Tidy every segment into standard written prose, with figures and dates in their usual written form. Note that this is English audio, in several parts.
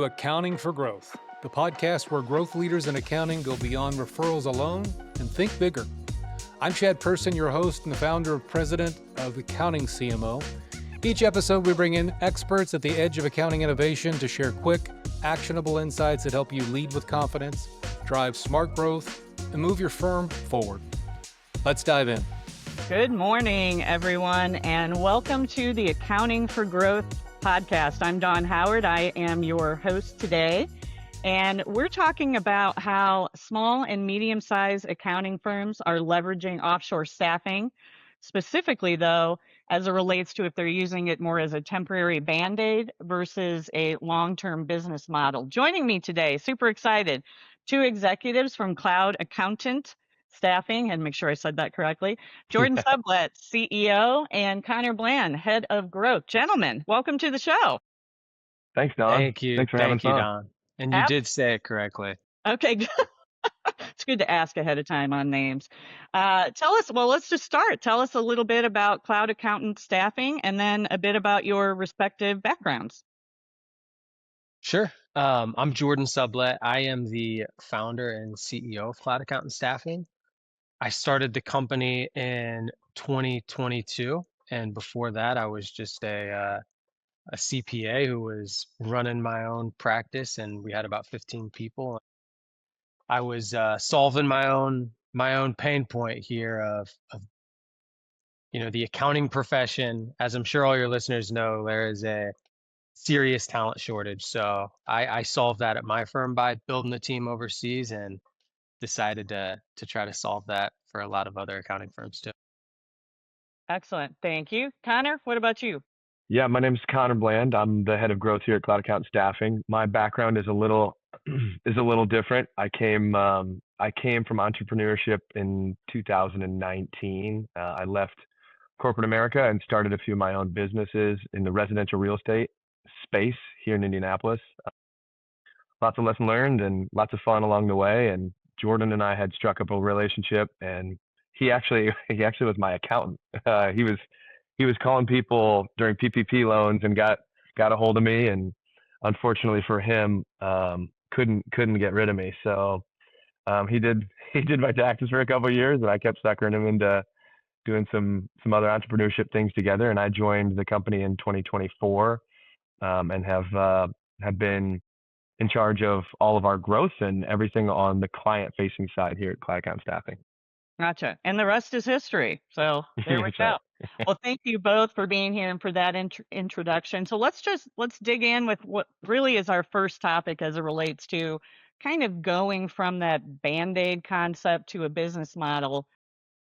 Accounting for Growth, the podcast where growth leaders in accounting go beyond referrals alone and think bigger. I'm Chad Person, your host and the founder and president of Accounting CMO. Each episode, we bring in experts at the edge of accounting innovation to share quick, actionable insights that help you lead with confidence, drive smart growth, and move your firm forward. Let's dive in. Good morning, everyone, and welcome to the Accounting for Growth podcast. I'm Dawn Howard. I am your host today, and we're talking about how small and medium-sized accounting firms are leveraging offshore staffing, specifically, though, as it relates to if they're using it more as a temporary bandaid versus a long-term business model. Joining me today, super excited, two executives from Cloud Accountant Staffing, and make sure I said that correctly. Jordan Sublette, CEO, and Connor Bland, Head of Growth. Gentlemen, welcome to the show. Thanks, Don. Thank you. Thanks for having Thank you, us on. Don. And you did say it correctly. Okay, it's good to ask ahead of time on names. Let's just start. Tell us a little bit about Cloud Accountant Staffing and then a bit about your respective backgrounds. Sure. I'm Jordan Sublette. I am the founder and CEO of Cloud Accountant Staffing. I started the company in 2022, and before that, I was just a CPA who was running my own practice, and we had about 15 people. I was solving my own pain point here of the accounting profession. As I'm sure all your listeners know, there is a serious talent shortage. So I solved that at my firm by building a team overseas and decided to try to solve that for a lot of other accounting firms too. Excellent. Thank you. Connor, what about you? Yeah, my name is Connor Bland. I'm the head of growth here at Cloud Accountant Staffing. My background is a little different. I came from entrepreneurship in 2019. I left corporate America and started a few of my own businesses in the residential real estate space here in Indianapolis. Lots of lessons learned and lots of fun along the way. And Jordan and I had struck up a relationship, and he actually was my accountant. He was calling people during PPP loans and got a hold of me, and unfortunately for him, couldn't get rid of me. So he did my taxes for a couple of years, and I kept suckering him into doing some other entrepreneurship things together. And I joined the company in 2024, and have been in charge of all of our growth and everything on the client-facing side here at Cloud Accountant Staffing. Gotcha. And the rest is history. So there we go. Well, thank you both for being here and for that introduction. So let's dig in with what really is our first topic as it relates to kind of going from that Band-Aid concept to a business model.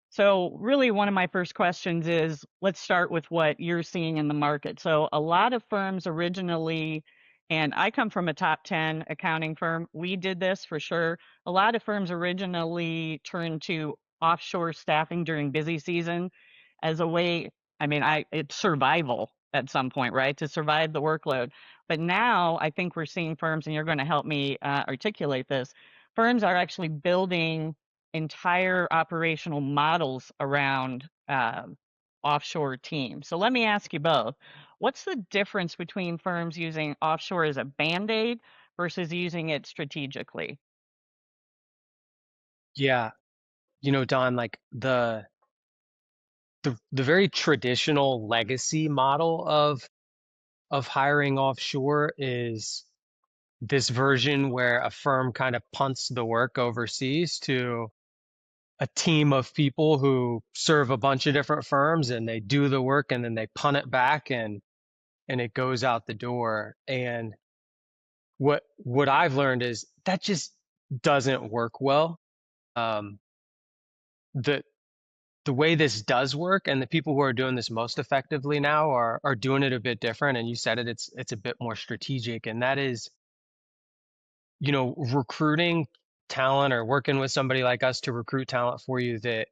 So really one of my first questions is, let's start with what you're seeing in the market. So a lot of firms originally, and I come from a top 10 accounting firm, we did this for sure. A lot of firms originally turned to offshore staffing during busy season as a way, it's survival at some point, right? To survive the workload. But now I think we're seeing firms, and you're going to help me articulate this, firms are actually building entire operational models around offshore teams. So let me ask you both, what's the difference between firms using offshore as a Band-Aid versus using it strategically? Yeah. Don, like the very traditional legacy model of hiring offshore is this version where a firm kind of punts the work overseas to a team of people who serve a bunch of different firms, and they do the work and then they punt it back and it goes out the door. And what I've learned is that just doesn't work well. The way this does work, and the people who are doing this most effectively now are doing it a bit different. And you said it, it's a bit more strategic, and that is, recruiting talent or working with somebody like us to recruit talent for you that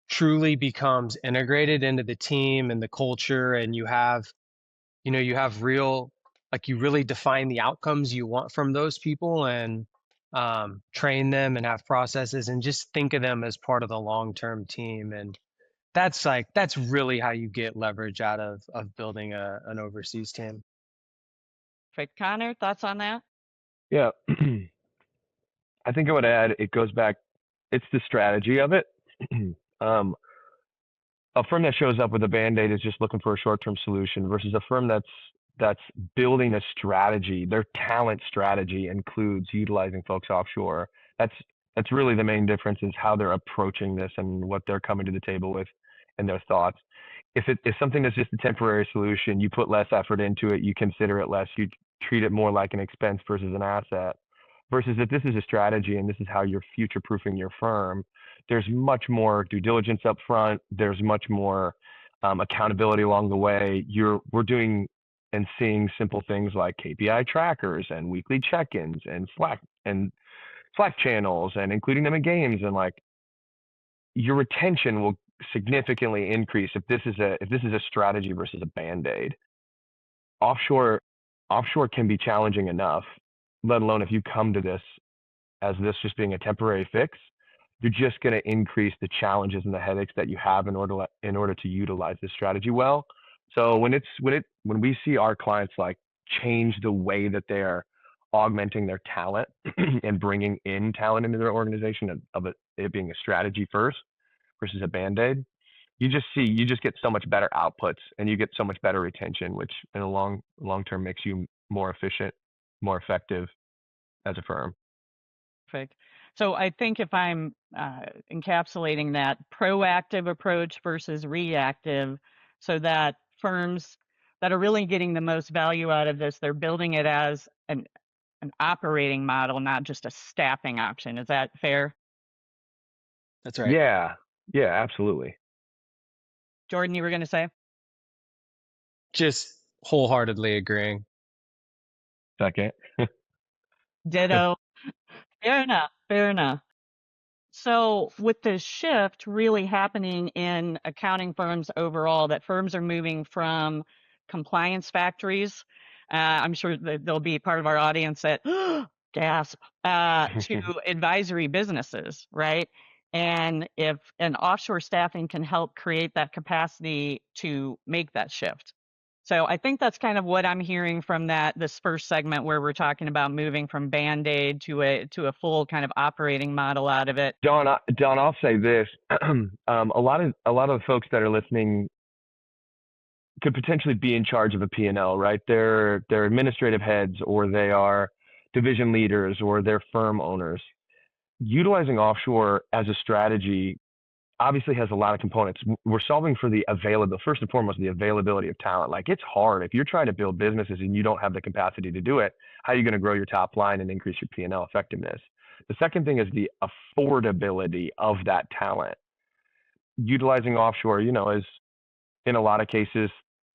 truly becomes integrated into the team and the culture, and you have real, like, you really define the outcomes you want from those people, and train them and have processes and just think of them as part of the long-term team. And that's really how you get leverage out of building an overseas team. Perfect. Connor, thoughts on that? Yeah. I think I would add, it goes back, it's the strategy of it. um, a firm that shows up with a band-aid is just looking for a short-term solution versus a firm that's building a strategy. Their talent strategy includes utilizing folks offshore. That's really the main difference, is how they're approaching this and what they're coming to the table with and their thoughts. If something that's just a temporary solution, you put less effort into it, you consider it less, you treat it more like an expense versus an asset. Versus if this is a strategy and this is how you're future-proofing your firm, there's much more due diligence up front. There's much more accountability along the way. We're doing and seeing simple things like KPI trackers and weekly check-ins and Slack channels and including them in games, and like your retention will significantly increase if this is a strategy versus a band-aid. Offshore can be challenging enough, let alone if you come to this as this just being a temporary fix. You're just going to increase the challenges and the headaches that you have in order to utilize this strategy well. So when we see our clients like change the way that they are augmenting their talent and bringing in talent into their organization, of it being a strategy first versus a band-aid, you just get so much better outputs and you get so much better retention, which in a long term makes you more efficient, more effective as a firm. Perfect. So I think if I'm encapsulating that proactive approach versus reactive, so that firms that are really getting the most value out of this, they're building it as an operating model, not just a staffing option. Is that fair? That's right. Yeah, absolutely. Jordan, you were going to say? Just wholeheartedly agreeing. Second. Ditto. Fair enough. Fair enough. So with the shift really happening in accounting firms overall, that firms are moving from compliance factories, I'm sure that there'll be part of our audience that gasp, to advisory businesses, right? And if an offshore staffing can help create that capacity to make that shift. So I think that's kind of what I'm hearing from this first segment, where we're talking about moving from Band-Aid to a full kind of operating model out of it. Don, I'll say this: a lot of the folks that are listening could potentially be in charge of a P&L, right? They're administrative heads, or they are division leaders, or they're firm owners. Utilizing offshore as a strategy obviously has a lot of components. We're solving for first and foremost, the availability of talent. Like, it's hard if you're trying to build businesses and you don't have the capacity to do it. How are you going to grow your top line and increase your P&L effectiveness? The second thing is the affordability of that talent. Utilizing offshore, is in a lot of cases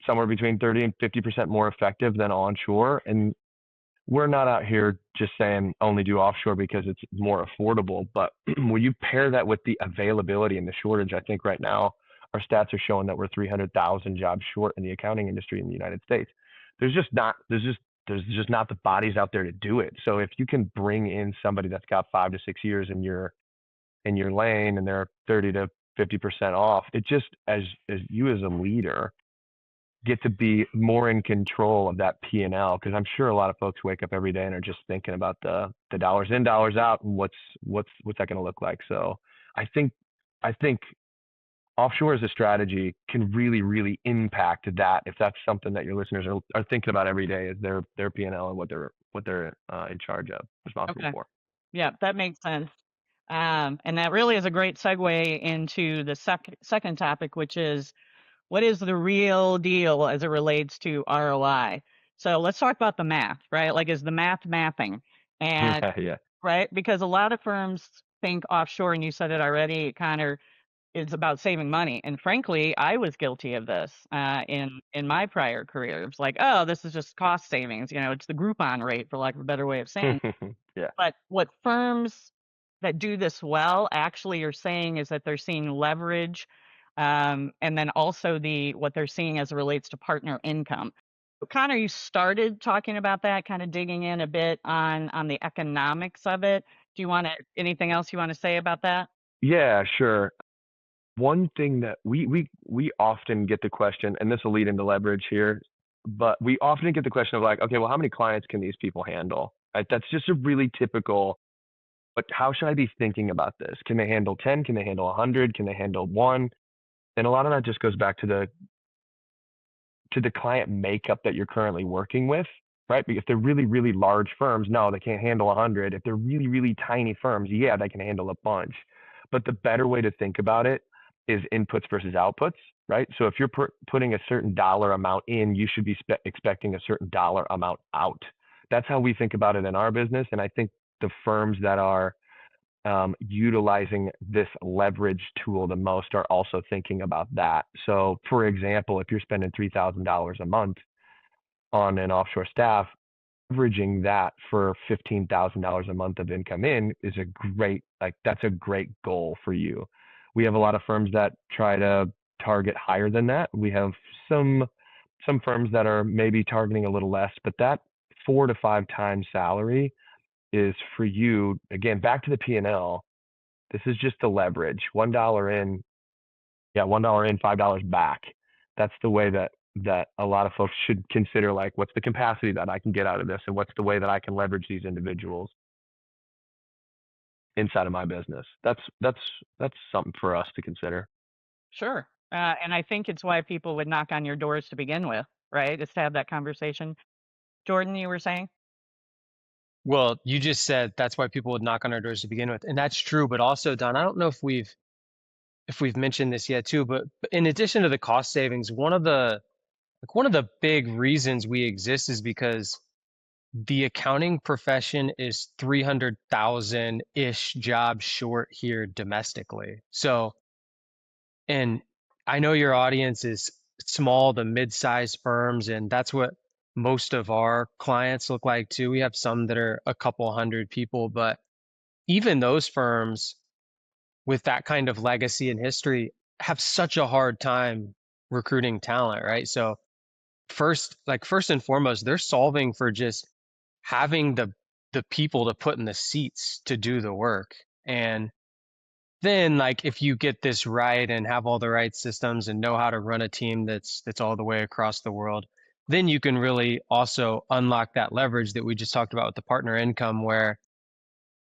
somewhere between 30 and 50% more effective than onshore. And we're not out here just saying only do offshore because it's more affordable. But when you pair that with the availability and the shortage, I think right now our stats are showing that we're 300,000 jobs short in the accounting industry in the United States. There's just not the bodies out there to do it. So if you can bring in somebody that's got 5 to 6 years in your lane and they're 30 to 50% off, it just, as you as a leader get to be more in control of that P&L, because I'm sure a lot of folks wake up every day and are just thinking about the dollars in, dollars out, and what's that going to look like. So I think offshore as a strategy can really, really impact that, if that's something that your listeners are thinking about every day, is their P&L and what they're in charge of, responsible for. Yeah, that makes sense. And that really is a great segue into the second topic, which is, what is the real deal as it relates to ROI? So let's talk about the math, right? Like, is the math mapping? And Yeah. right, because a lot of firms think offshore, and you said it already, Connor, it's about saving money. And frankly, I was guilty of this in my prior career. It was like, oh, this is just cost savings. It's the Groupon rate, for lack of a better way of saying it. Yeah. But what firms that do this well actually are saying is that they're seeing leverage, and then also what they're seeing as it relates to partner income. Connor, you started talking about that, kind of digging in a bit on the economics of it. Do you want anything else you want to say about that? Yeah, sure. One thing that we often get the question, and this will lead into leverage here. but we often get the question of like, okay, well, how many clients can these people handle? Right? That's just a really typical, but how should I be thinking about this? Can they handle 10? Can they handle 100? Can they handle one? And a lot of that just goes back to the client makeup that you're currently working with, right? If they're really, really large firms, no, they can't handle 100. If they're really, really tiny firms, yeah, they can handle a bunch. But the better way to think about it is inputs versus outputs, right? So if you're putting a certain dollar amount in, you should be expecting a certain dollar amount out. That's how we think about it in our business. And I think the firms that are utilizing this leverage tool the most are also thinking about that. So for example, if you're spending $3,000 a month on an offshore staff, averaging that for $15,000 a month of income in is a great, that's a great goal for you. We have a lot of firms that try to target higher than that. We have some firms that are maybe targeting a little less, but that 4 to 5 times salary is for you. Again, back to the P&L. This is just the leverage. $1 in, $1 in, $5 back. That's the way that a lot of folks should consider, like, what's the capacity that I can get out of this, and what's the way that I can leverage these individuals inside of my business. That's something for us to consider. Sure. And I think it's why people would knock on your doors to begin with, right? Is to have that conversation. Jordan, you were saying? Well, you just said that's why people would knock on our doors to begin with, and that's true. But also, Don, I don't know if we've mentioned this yet too, but in addition to the cost savings, one of the big reasons we exist is because the accounting profession is 300,000-ish jobs short here domestically. So, and I know your audience is small to mid-sized firms, and that's what most of our clients look like too. We have some that are a couple hundred people, but even those firms with that kind of legacy and history have such a hard time recruiting talent, right? So first and foremost, they're solving for just having the people to put in the seats to do the work. And then, like, if you get this right and have all the right systems and know how to run a team that's all the way across the world, then you can really also unlock that leverage that we just talked about with the partner income, where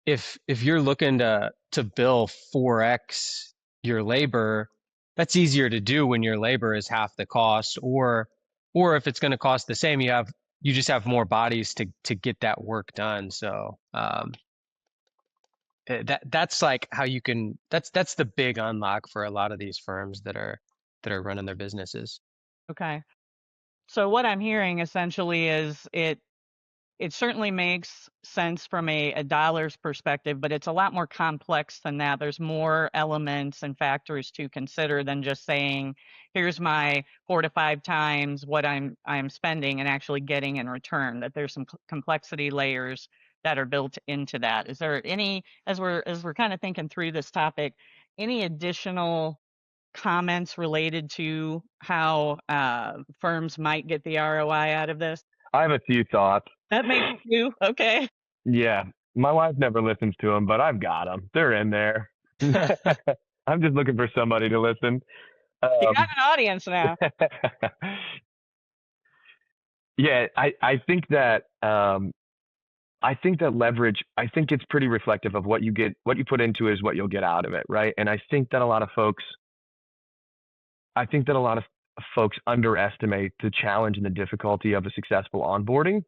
if you're looking to bill 4x your labor, that's easier to do when your labor is half the cost, or if it's going to cost the same, you just have more bodies to get that work done. So that's like how you can, that's the big unlock for a lot of these firms that are running their businesses. Okay. So what I'm hearing essentially is it certainly makes sense from a dollar's perspective, but it's a lot more complex than that. There's more elements and factors to consider than just saying, here's my 4 to 5 times what I'm spending and actually getting in return. That there's some complexity layers that are built into that. Is there any, as we're kind of thinking through this topic, any additional comments related to how firms might get the ROI out of this? I have a few thoughts. That makes you okay. Yeah, my wife never listens to them, but I've got them. They're in there. I'm just looking for somebody to listen. You got an audience now. Yeah, I think that leverage, I think it's pretty reflective of what you put into is what you'll get out of it, right? And I think that a lot of folks underestimate the challenge and the difficulty of a successful onboarding.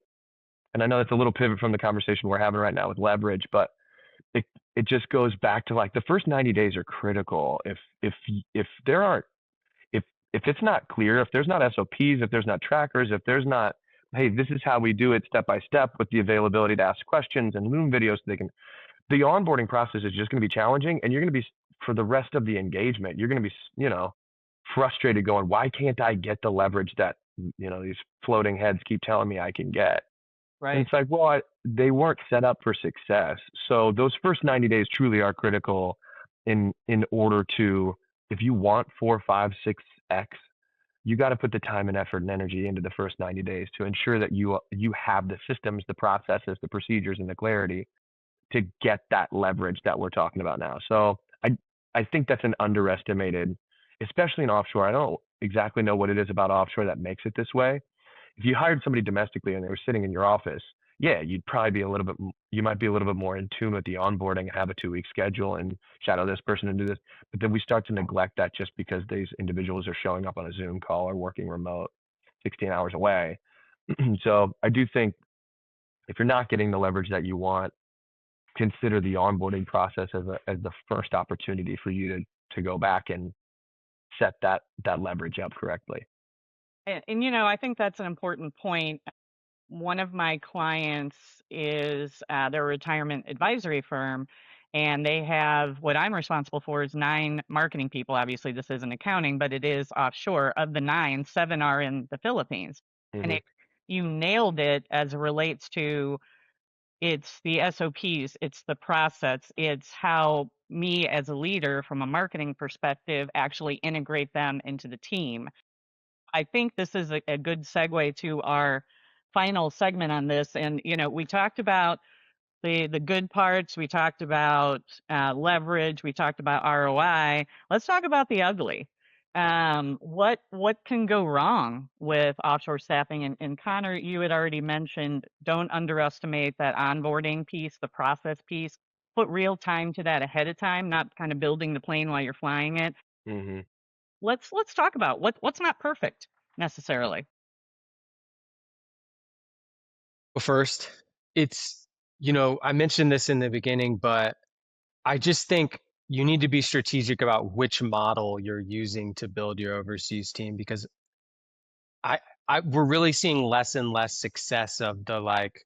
And I know that's a little pivot from the conversation we're having right now with leverage, but it just goes back to, like, the first 90 days are critical. If it's not clear, if there's not SOPs, if there's not trackers, if there's not, hey, this is how we do it step by step, with the availability to ask questions and Loom videos, so the onboarding process is just going to be challenging, and you're going to be, for the rest of the engagement, you're going to be, frustrated, going, why can't I get the leverage that, these floating heads keep telling me I can get? Right. And it's like, well, they weren't set up for success. So those first 90 days truly are critical in order to, if you want 4, 5, 6x, you got to put the time and effort and energy into the first 90 days to ensure that you have the systems, the processes, the procedures, and the clarity to get that leverage that we're talking about now. So I think that's an underestimated, especially in offshore. I don't exactly know what it is about offshore that makes it this way, If you hired somebody domestically and they were sitting in your office, yeah, you might be a little bit more in tune with the onboarding, have a 2-week schedule and shadow this person and do this. But then we start to neglect that just because these individuals are showing up on a Zoom call or working remote 16 hours away. So I do think if you're not getting the leverage that you want, consider the onboarding process as the first opportunity for you to go back and set that leverage up correctly. And I think that's an important point. One of my clients is their retirement advisory firm, and they have what I'm responsible for is 9 marketing people. Obviously, this isn't accounting, but it is offshore. Of the 9, 7 are in the Philippines. And Mm-hmm. you nailed it as it relates to it's the SOPs, it's the process, it's how me as a leader from a marketing perspective actually integrate them into the team. I think this is a good segue to our final segment on this. And, we talked about the good parts, we talked about leverage, we talked about ROI. Let's talk about the ugly. What can go wrong with offshore staffing? And Connor, you had already mentioned, don't underestimate that onboarding piece, the process piece. Put real time to that ahead of time, not kind of building the plane while you're flying it. Mm-hmm. Let's talk about what's not perfect necessarily. Well, first, it's, I mentioned this in the beginning, but I just think you need to be strategic about which model you're using to build your overseas team, because we're really seeing less and less success of the like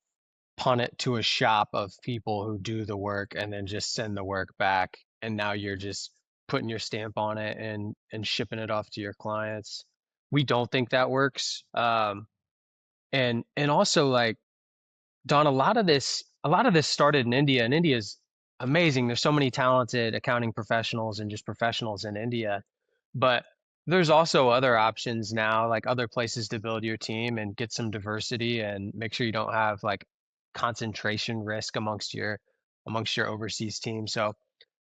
punt it to a shop of people who do the work and then just send the work back. And now you're just putting your stamp on it and shipping it off to your clients. We don't think that works. And also like, Don, a lot of this started in India, and India's amazing. There's so many talented accounting professionals and just professionals in India. But there's also other options now, like other places to build your team and get some diversity and make sure you don't have like concentration risk amongst your overseas team. So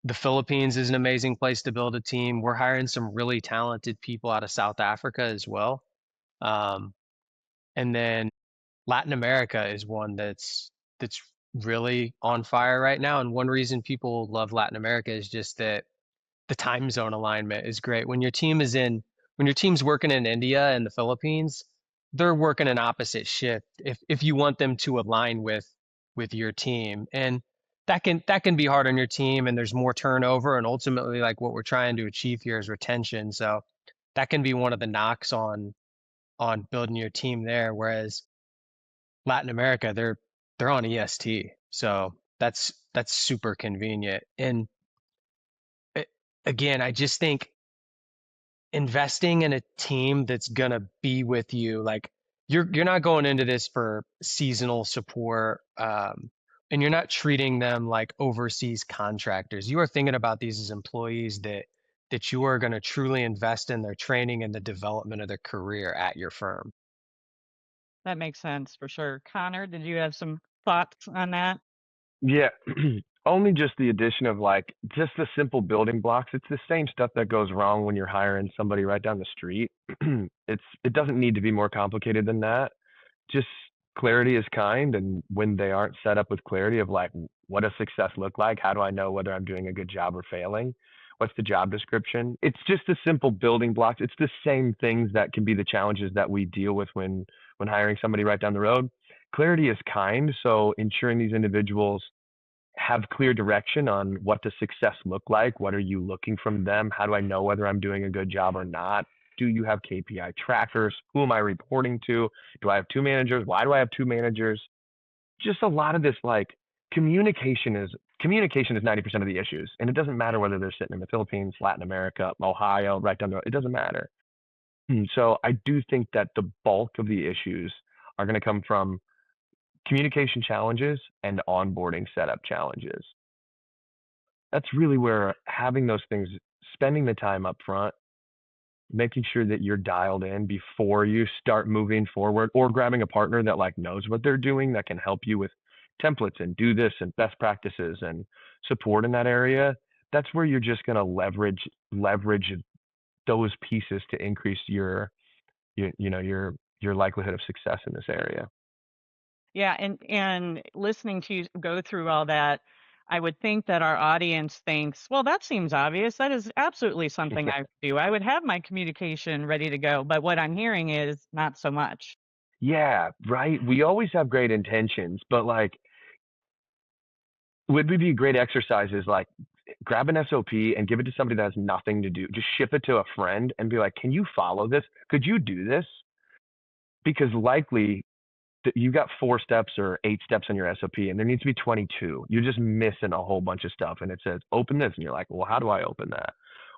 the Philippines is an amazing place to build a team. We're hiring some really talented people out of South Africa as well. Um, and then Latin America is one that's really on fire right now. And one reason people love Latin America is just that the time zone alignment is great. When your team's working in India and the Philippines, they're working an opposite shift if you want them to align with your team. And that can be hard on your team, and there's more turnover, and ultimately like what we're trying to achieve here is retention. So that can be one of the knocks on building your team there. Whereas Latin America, they're on EST. So that's super convenient. And a- again, I just think investing in a team that's gonna be with you, like you're not going into this for seasonal support, and you're not treating them like overseas contractors. You are thinking about these as employees that you are going to truly invest in their training and the development of their career at your firm. That makes sense for sure. Connor, did you have some thoughts on that? Yeah, only just the addition of like just the simple building blocks. It's the same stuff that goes wrong when you're hiring somebody right down the street. It doesn't need to be more complicated than that. Just clarity is kind, and when they aren't set up with clarity of like what does success look like? How do I know whether I'm doing a good job or failing? What's the job description? It's just the simple building blocks. It's the same things that can be the challenges that we deal with when hiring somebody right down the road. Clarity is kind, so ensuring these individuals have clear direction on what does success look like? What are you looking from them? How do I know whether I'm doing a good job or not? Do you have KPI trackers? Who am I reporting to? Do I have 2 managers? Why do I have 2 managers? Just a lot of this like communication is 90% of the issues. And it doesn't matter whether they're sitting in the Philippines, Latin America, Ohio, right down the road. It doesn't matter. So I do think that the bulk of the issues are going to come from communication challenges and onboarding setup challenges. That's really where having those things, spending the time up front, making sure that you're dialed in before you start moving forward, or grabbing a partner that like knows what they're doing, that can help you with templates and do this and best practices and support in that area. That's where you're just going to leverage those pieces to increase your your likelihood of success in this area. Yeah, and listening to you go through all that, I would think that our audience thinks, well, that seems obvious. That is absolutely something I would do. I would have my communication ready to go. But what I'm hearing is not so much. Yeah, right. We always have great intentions, but like, would be a great exercise is like grab an SOP and give it to somebody that has nothing to do. Just ship it to a friend and be like, can you follow this? Could you do this? Because likely you got 4 steps or 8 steps on your SOP and there needs to be 22. You're just missing a whole bunch of stuff. And it says, open this. And you're like, well, how do I open that?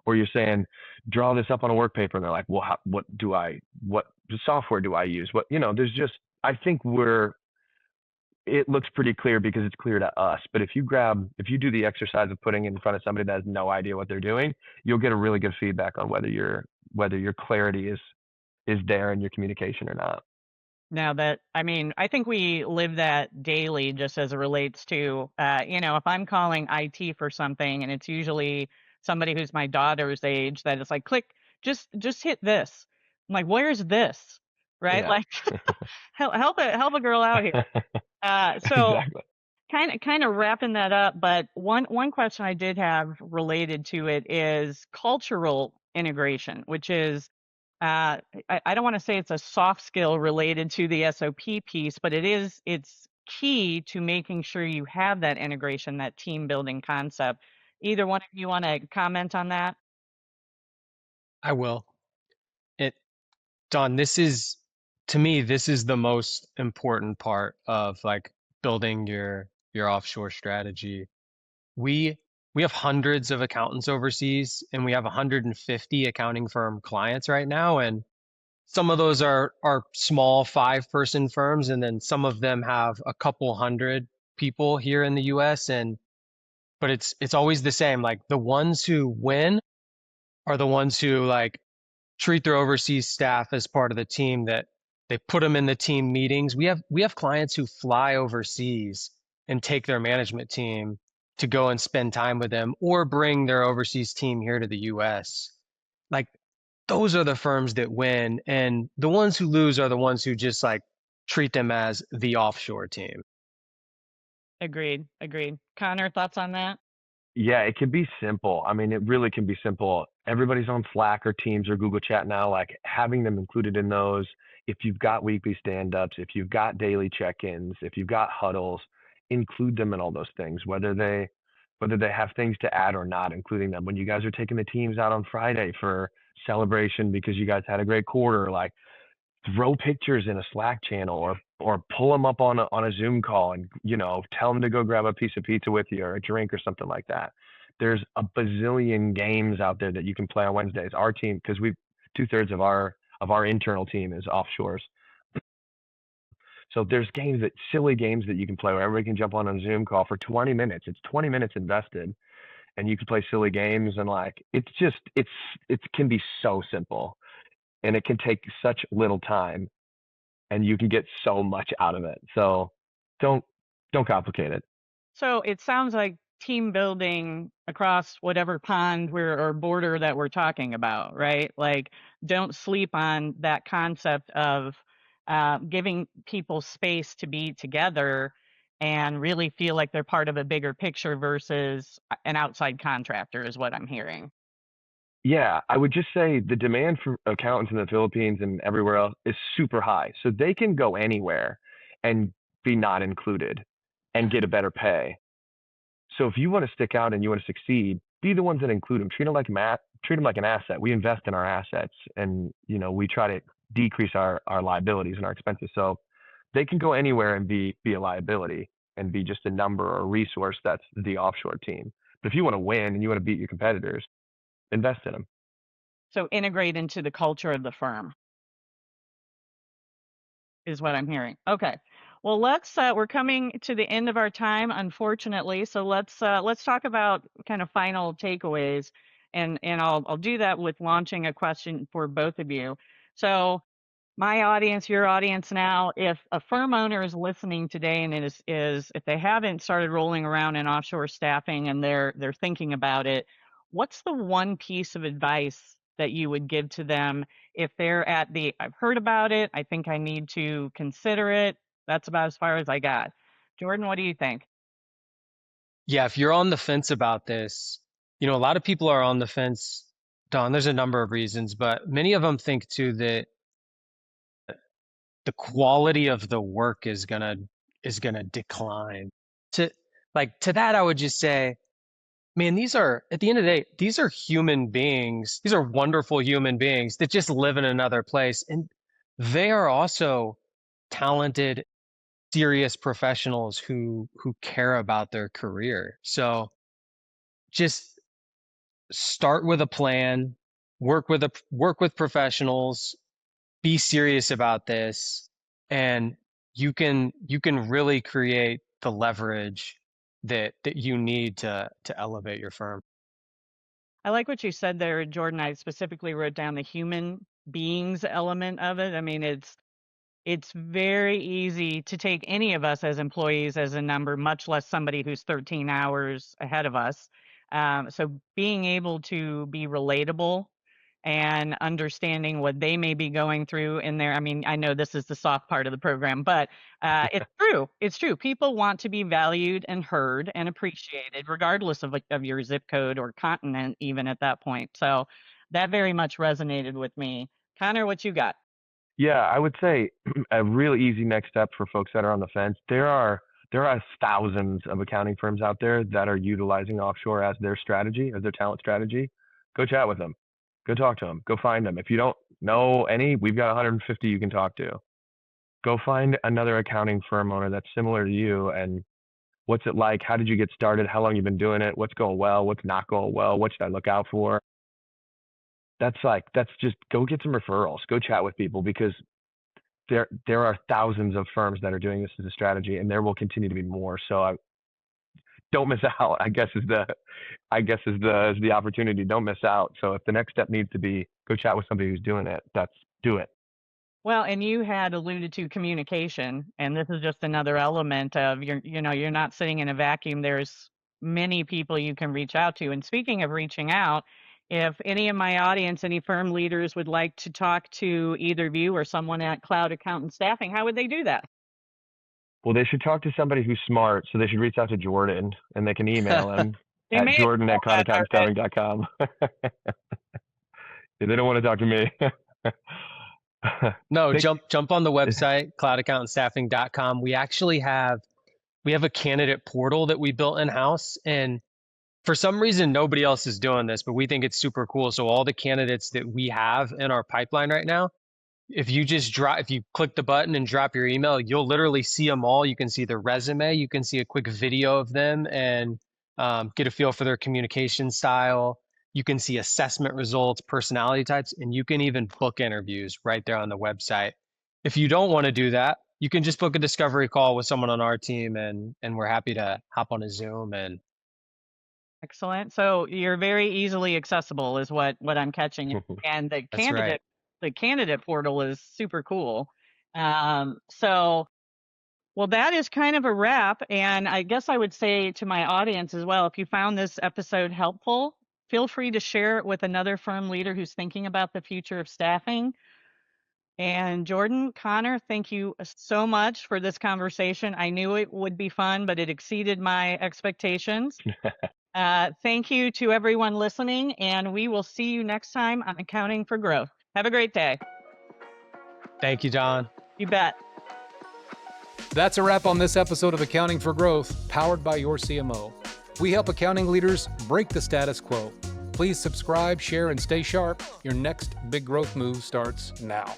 Or you're saying, draw this up on a work paper. And they're like, well, what software do I use? There's just, I think it looks pretty clear because it's clear to us. But if you do the exercise of putting it in front of somebody that has no idea what they're doing, you'll get a really good feedback on whether your clarity is there in your communication or not. Now that, I mean, I think we live that daily just as it relates to, if I'm calling IT for something and it's usually somebody who's my daughter's age that is like, click, just hit this. I'm like, where's this? Right? Yeah. Like, help a girl out here. So Exactly. kind of wrapping that up, but one question I did have related to it is cultural integration, which is I don't want to say it's a soft skill related to the SOP piece, but it's key to making sure you have that integration, that team building concept. Either one of you want to comment on that? I will. Don, to me, this is the most important part of like building your offshore strategy. We have hundreds of accountants overseas, and we have 150 accounting firm clients right now, and some of those are small 5-person firms, and then some of them have a couple hundred people here in the US. But it's always the same. Like the ones who win are the ones who like treat their overseas staff as part of the team, that they put them in the team meetings. We have clients who fly overseas and take their management team to go and spend time with them, or bring their overseas team here to the US. Like those are the firms that win, and the ones who lose are the ones who just like treat them as the offshore team. Agreed. Connor, thoughts on that? Yeah, it can be simple. I mean, it really can be simple. Everybody's on Slack or Teams or Google Chat now, like having them included in those. If you've got weekly stand-ups, if you've got daily check-ins, if you've got huddles, include them in all those things, whether they have things to add or not, including them. When you guys are taking the teams out on Friday for celebration because you guys had a great quarter, like throw pictures in a Slack channel or pull them up on a Zoom call and, tell them to go grab a piece of pizza with you or a drink or something like that. There's a bazillion games out there that you can play on Wednesdays. Our team, because 2/3 of our internal team is offshores. So there's silly games that you can play where everybody can jump on a Zoom call for 20 minutes. It's 20 minutes invested and you can play silly games, and like, it can be so simple and it can take such little time and you can get so much out of it. So don't complicate it. So it sounds like team building across whatever pond or border that we're talking about, right? Like, don't sleep on that concept of giving people space to be together and really feel like they're part of a bigger picture versus an outside contractor, is what I'm hearing. Yeah, I would just say the demand for accountants in the Philippines and everywhere else is super high. So they can go anywhere and be not included and get a better pay. So if you want to stick out and you want to succeed, be the ones that include them. Treat them like an asset. We invest in our assets, and we try to decrease our liabilities and our expenses. So they can go anywhere and be a liability and be just a number or a resource that's the offshore team. But if you want to win and you want to beat your competitors, invest in them. So integrate into the culture of the firm is what I'm hearing. Okay. Well, we're coming to the end of our time, unfortunately. So let's talk about kind of final takeaways, and I'll do that with launching a question for both of you. So my audience, your audience now, if a firm owner is listening today and it is if they haven't started rolling around in offshore staffing and they're thinking about it, what's the one piece of advice that you would give to them if they're at the, I've heard about it, I think I need to consider it. That's about as far as I got. Jordan, what do you think? Yeah, if you're on the fence about this, a lot of people are on the fence, Don. There's a number of reasons, but many of them think too that the quality of the work is gonna decline. To that, I would just say, man, these are, at the end of the day, these are human beings. These are wonderful human beings that just live in another place. And they are also talented, serious professionals who care about their career. So just start with a plan, work with professionals, be serious about this, and you can really create the leverage that you need to elevate your firm. I like what you said there, Jordan. I specifically wrote down the human beings element of it. I mean, it's very easy to take any of us as employees as a number, much less somebody who's 13 hours ahead of us. So being able to be relatable and understanding what they may be going through in there. I mean, I know this is the soft part of the program, but it's true. It's true. People want to be valued and heard and appreciated, regardless of your zip code or continent, even at that point. So that very much resonated with me. Connor, what you got? Yeah, I would say a real easy next step for folks that are on the fence. There are thousands of accounting firms out there that are utilizing offshore as their strategy, as their talent strategy. Go chat with them. Go talk to them. Go find them. If you don't know any, we've got 150 you can talk to. Go find another accounting firm owner that's similar to you, and what's it like? How did you get started? How long you been doing it? What's going well? What's not going well? What should I look out for? That's just go get some referrals. Go chat with people, because there are thousands of firms that are doing this as a strategy, and there will continue to be more. So don't miss out, I guess is the opportunity. Don't miss out. So if the next step needs to be go chat with somebody who's doing it, do it. Well, and you had alluded to communication, and this is just another element of you're not sitting in a vacuum. There's many people you can reach out to. And speaking of reaching out, if any of my audience, any firm leaders would like to talk to either of you or someone at Cloud Accountant Staffing, how would they do that? Well, they should talk to somebody who's smart. So they should reach out to Jordan, and they can email him at jordan@cloudaccountantsstaffing.com. They don't want to talk to me. No, jump on the website, cloudaccountantsstaffing.com. We have a candidate portal that we built in-house, and for some reason nobody else is doing this, but we think it's super cool. So all the candidates that we have in our pipeline right now, if you click the button and drop your email, you'll literally see them all. You can see their resume, you can see a quick video of them, and get a feel for their communication style. You can see assessment results, personality types, and you can even book interviews right there on the website. If you don't want to do that, you can just book a discovery call with someone on our team, and we're happy to hop on a Zoom. And Excellent. So you're very easily accessible is what I'm catching. And the That's right. candidate portal is super cool. Well, that is kind of a wrap. And I guess I would say to my audience as well, if you found this episode helpful, feel free to share it with another firm leader who's thinking about the future of staffing. And Jordan, Connor, thank you so much for this conversation. I knew it would be fun, but it exceeded my expectations. Thank you to everyone listening, and we will see you next time on Accounting for Growth. Have a great day. Thank you, Don. You bet. That's a wrap on this episode of Accounting for Growth, powered by your CMO. We help accounting leaders break the status quo. Please subscribe, share, and stay sharp. Your next big growth move starts now.